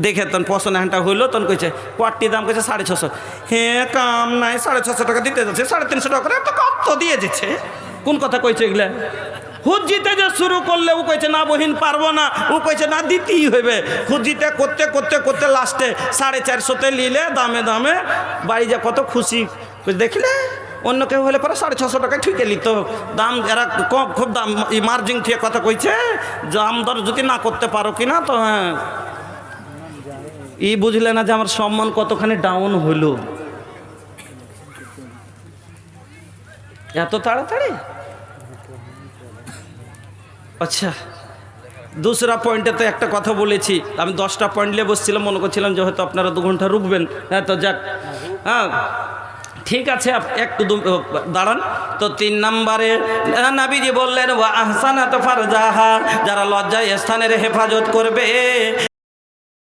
দেখে তখন পছন্দ হ্যানটা হইলো, তখন কইছে কোয়ারটি দাম কইছে 650। হ্যাঁ কাম নাই, 650 টাকা দিতে যাচ্ছে, 350 টাকা করে কত দিয়ে দিচ্ছে। কোন কথা কইছে এগুলা? হুজ্জিতে যে শুরু করলে ও কইছে না বহিন পারবো না, ও কইছে না দিতেই হইবে। হুজ্জিতে করতে করতে করতে লাস্টে 450তে নিলে দামে দামে বাড়ি যা কত খুশি। দেখলে অন্য কেউ হলে পরে 650 টাকায় ঠিকে নিত। দাম এরা কম, খুব দাম মার্জিন ঠিক কথা কইছে। দাম দর যদি না করতে পারো কিনা তো হ্যাঁ। বুঝলে না যে আমার সম্মান কতখানি ডাউন হইল এত তাড়াতাড়ি। আচ্ছা, দুসরা পয়েন্টে তো একটা কথা বলেছি আমি, 10টা পয়েন্ট নিয়ে বসছিলাম, মনে করছিলাম যে হয়তো আপনারা 2 ঘন্টা রুকবেন। হ্যাঁ তো যাক, হ্যাঁ ঠিক আছে, একটু দাঁড়ান। তো 3 নম্বরে নবীজি বললেন ওয়া আহসানাত ফারজাহা, যারা লজ্জায় স্থানের হেফাজত করবে।